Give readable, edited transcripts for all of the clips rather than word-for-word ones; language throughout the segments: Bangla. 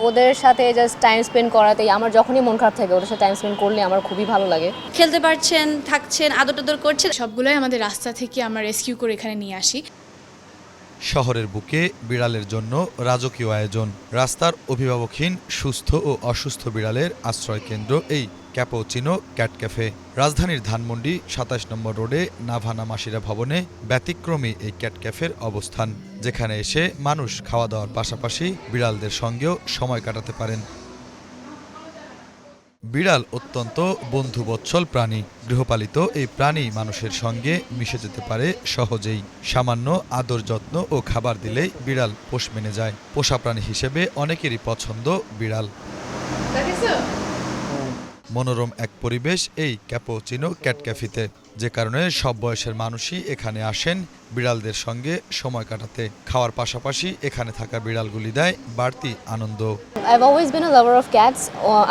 ওদের সাথে জাস্ট টাইম স্পেন্ড করাতেই আমার যখনই মন খারাপ থাকে ওদের সাথে টাইম স্পেন্ড করলে আমার খুবই ভালো লাগে। খেলতে পারছেন, থাকছেন, আদর টাদর করছেন। সবগুলোই আমাদের রাস্তা থেকে আমরা রেস্কিউ করে এখানে নিয়ে আসি। শহরের বুকে বিড়ালের জন্য রাজকীয় আয়োজন। রাস্তার অভিভাবকহীন সুস্থ ও অসুস্থ বিড়ালের আশ্রয় কেন্দ্র এই ক্যাপুচিনো ক্যাট ক্যাফে। রাজধানীর ধানমন্ডি ২৭ নম্বর রোডে নাভানা মাসিরা ভবনে ব্যতিক্রমী এই ক্যাট ক্যাফের অবস্থান, যেখানে এসে মানুষ খাওয়া দাওয়ার পাশাপাশি বিড়ালদের সঙ্গেও সময় কাটাতে পারেন। বিড়াল অত্যন্ত বন্ধুবৎসল প্রাণী। গৃহপালিত এই প্রাণী মানুষের সঙ্গে মিশে যেতে পারে সহজেই। সামান্য আদর যত্ন ও খাবার দিলেই বিড়াল পোষ মেনে যায়। পোষা প্রাণী হিসেবে অনেকেরই পছন্দ বিড়াল। মনোরম এক পরিবেশ এই ক্যাপুচিনো ক্যাট ক্যাফেতে, যে কারণে সব বয়সের মানুষই এখানে আসেন বিড়ালদের সঙ্গে সময় কাটাতে। খাওয়ার পাশাপাশি এখানে থাকা বিড়ালগুলি দেয় বাড়তি আনন্দ। I've always been a lover of cats.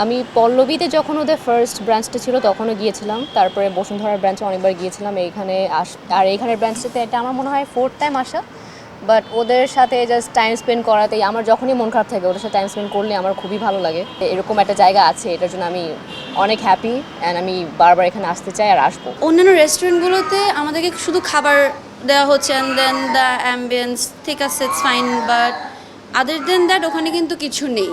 আমি পল্লবীতে যখন ওদের ফার্স্ট ব্রাঞ্চটা ছিল তখনও গিয়েছিলাম, তারপরে বসুন্ধরার ব্রাঞ্চে অনেকবার গিয়েছিলাম। এইখানে আর এইখানের ব্রাঞ্চটাতে এটা আমার মনে হয় 4th টাইম আসা। বাট ওদের সাথে জাস্ট টাইম স্পেন্ড করাতেই আমার যখনই মন খারাপ থাকে ওদের সাথে টাইম স্পেন্ড করলে আমার খুবই ভালো লাগে। এরকম একটা জায়গা আছে, এটার জন্য আমি অনেক হ্যাপি অ্যান্ড আমি বারবার এখানে আসতে চাই আর আসবো। অন্যান্য রেস্টুরেন্টগুলোতে আমাদেরকে শুধু খাবার দেওয়া হচ্ছে অ্যান্ড দেন দ্য অ্যাম্বিয়েন্স, ঠিক আছে, it's fine, but other than that ওখানে কিন্তু কিছু নেই।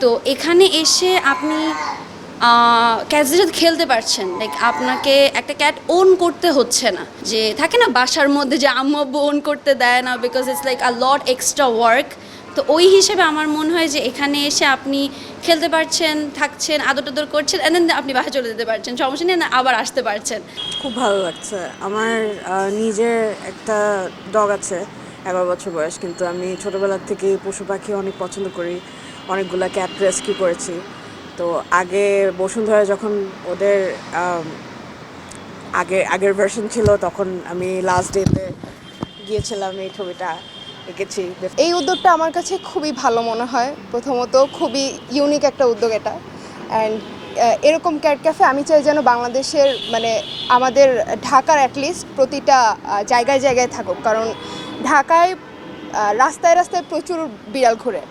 তো এখানে এসে আপনি ক্যাটসদের সাথে খেলতে পারছেন। লাইক আপনাকে একটা ক্যাট ওন করতে হচ্ছে না, যে থাকে না বাসার মধ্যে যে আম্মু আব্বু ওন করতে দেয় না, because it's like a lot extra work. তো ওই হিসেবে আমার মনে হয় যে এখানে এসে আপনি খেলতে পারছেন, থাকছেন, আদর টাদর করছেন, অ্যান্ড দেন আপনি বাসায় চলে যেতে পারছেন, সমস্যা নেই, না আবার আসতে পারছেন। খুব ভালো লাগছে। আমার নিজের একটা ডগ আছে, 11 বছর বয়স, কিন্তু আমি ছোটোবেলার থেকে পশু পাখি অনেক পছন্দ করি, অনেকগুলো ক্যাট রেস্কিউ করেছি। তো আগে বসুন্ধরা যখন ওদের আগের ভার্সন ছিল তখন আমি লাস্ট ডেতে গিয়েছিলাম, এই ছবিটা এঁকেছি। এই উদ্যোগটা আমার কাছে খুবই ভালো মনে হয়। প্রথমত খুবই ইউনিক একটা উদ্যোগ এটা, অ্যান্ড এরকম ক্যাট ক্যাফে আমি চাই যেন বাংলাদেশের মানে আমাদের ঢাকার অ্যাটলিস্ট প্রতিটা জায়গায় জায়গায় থাকুক, কারণ ঢাকায় রাস্তায় রাস্তায় প্রচুর বিড়াল ঘুরে,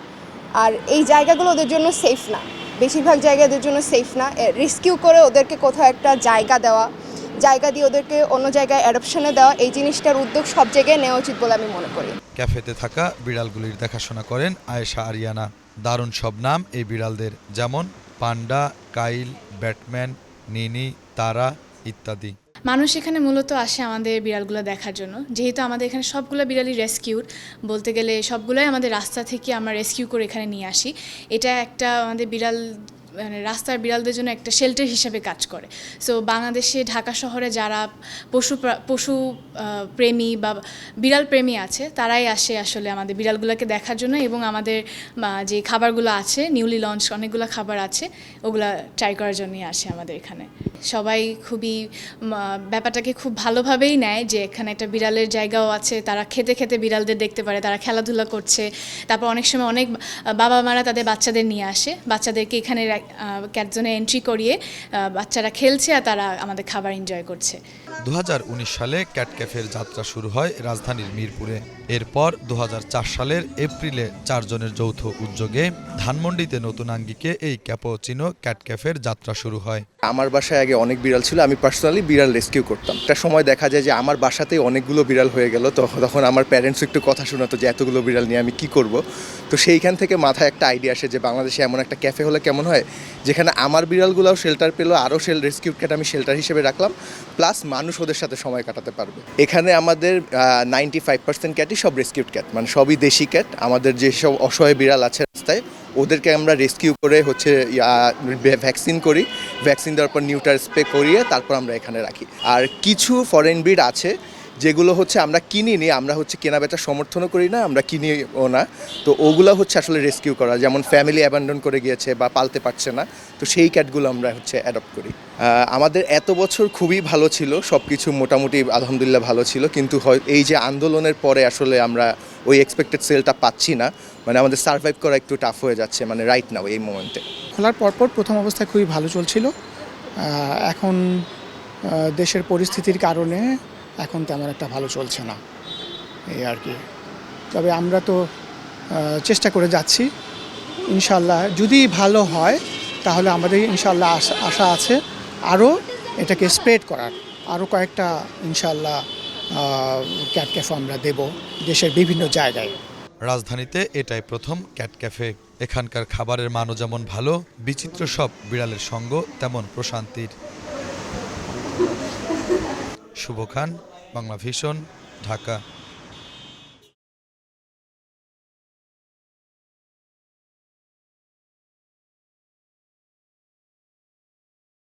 আর এই জায়গাগুলো ওদের জন্য সেফ না, বেশিরভাগ জায়গা ওদের জন্য সেফ না। রেস্কিউ করে ওদেরকে কোথাও একটা জায়গা দিয়ে ওদেরকে অন্য জায়গায় অ্যাডপশনে দেওয়া, এই জিনিসটার উদ্যোগ সব জায়গায় নেওয়া উচিত বলে আমি মনে করি। ক্যাফেতে থাকা বিড়ালগুলির দেখাশোনা করেন আয়েশা আরিয়ানা। দারুণ সব নাম এই বিড়ালদের, যেমন পান্ডা, কাইল, ব্যাটম্যান, নিনি, তারা ইত্যাদি। মানুষ এখানে মূলত আসে আমাদের বিড়ালগুলো দেখার জন্য, যেহেতু আমাদের এখানে সবগুলো বিড়ালই রেস্কিউড, বলতে গেলে সবগুলোই আমাদের রাস্তা থেকে আমরা রেস্কিউ করে এখানে নিয়ে আসি। এটা একটা আমাদের বিড়াল মানে রাস্তার বিড়ালদের জন্য একটা শেল্টার হিসেবে কাজ করে। সো বাংলাদেশে ঢাকা শহরে যারা পশু প্রেমী বা বিড়াল প্রেমী আছে তারাই আসে আসলে আমাদের বিড়ালগুলোকে দেখার জন্য, এবং আমাদের যে খাবারগুলো আছে, নিউলি লঞ্চ অনেকগুলো খাবার আছে, ওগুলা ট্রাই করার জন্যই আসে আমাদের এখানে। সবাই খুবই ব্যাপারটাকে খুব ভালোভাবেই নেয় যে এখানে একটা বিড়ালের জায়গাও আছে, তারা খেতে খেতে বিড়ালদের দেখতে পারে, তারা খেলাধুলা করছে। তারপর অনেক সময় অনেক বাবা মারা তাদের বাচ্চাদের নিয়ে আসে, বাচ্চাদেরকে এখানে ক্যাট জোনে এন্ট্রি করিয়ে বাচ্চারা খেলছে আর তারা আমাদের খাবার এনজয় করছে। 2019 সালে ক্যাট ক্যাফের যাত্রা শুরু হয় রাজধানীর মিরপুরে। এরপর 2004 সালের এপ্রিলে 4 জনের যৌথ উদ্যোগে ধানমন্ডিতে নতুন আঙ্গিকে এই ক্যাপুচিনো ক্যাট ক্যাফের যাত্রা শুরু হয়। আমার বাসায় আগে অনেক বিড়াল ছিল, আমি পার্সোনালি বিড়াল রেস্কিউ করতাম। একটা সময় দেখা যায় যে আমার বাসাতেই অনেকগুলো বিড়াল হয়ে গেল, তখন আমার প্যারেন্টস একটু কথা শোনাতো যে এতগুলো বিড়াল নিয়ে আমি কি করব। তো সেইখান থেকে মাথায় একটা আইডিয়া আসে যে বাংলাদেশে এমন একটা ক্যাফে হলে কেমন হয়, যেখানে আমার বিড়ালগুলোও শেল্টার পেলো, আরও রেস্কিউ ক্যাট আমি শেল্টার হিসেবে রাখলাম, প্লাস মানুষ ওদের সাথে সময় কাটাতে পারবে। এখানে আমাদের 95% ক্যাটই সব রেস্কিউড ক্যাট, মানে সবই দেশি ক্যাট। আমাদের যেসব অসহায় বিড়াল আছে রাস্তায় ওদেরকে আমরা রেস্কিউ করে ভ্যাকসিন করি, ভ্যাকসিন দেওয়ার পর নিউটার স্প্রে করিয়ে তারপর আমরা এখানে রাখি। আর কিছু ফরেন ব্রিড আছে যেগুলো আমরা কিনিনি, আমরা কেনাবেচা সমর্থনও করি না, আমরা কিনিও না। তো ওগুলো আসলে রেস্কিউ করা, যেমন ফ্যামিলি অ্যাবান্ডন করে গিয়েছে বা পালতে পারছে না, তো সেই ক্যাটগুলো আমরা অ্যাডপ্ট করি। আমাদের এত বছর খুবই ভালো ছিল, সব কিছু মোটামুটি আলহামদুলিল্লাহ ভালো ছিল, কিন্তু এই যে আন্দোলনের পরে আসলে আমরা ওই এক্সপেক্টেড সেলটা পাচ্ছি না, মানে আমাদের সার্ভাইভ করা একটু টাফ হয়ে যাচ্ছে, মানে রাইট নাও এই মোমেন্টে। খোলার পরপর প্রথম অবস্থায় খুবই ভালো চলছিল, এখন দেশের পরিস্থিতির কারণে এখন তেমন একটা ভালো চলছে না, এই আর কি। তবে আমরা তো চেষ্টা করে যাচ্ছি ইনশাল্লাহ যদি ভালো হয় তাহলে আমাদের ইনশাল্লাহ আশা আছে আরও এটাকে স্প্রেড করার, আরও কয়েকটা ইনশাল্লাহ ক্যাট ক্যাফে আমরা দেব দেশের বিভিন্ন জায়গায়। রাজধানীতে এটাই প্রথম ক্যাট ক্যাফে। এখানকার খাবারের মানও যেমন ভালো, বিচিত্র সব বিড়ালের সঙ্গ তেমন প্রশান্তির। শুভ খান, বাংলা ভিশন, ঢাকা।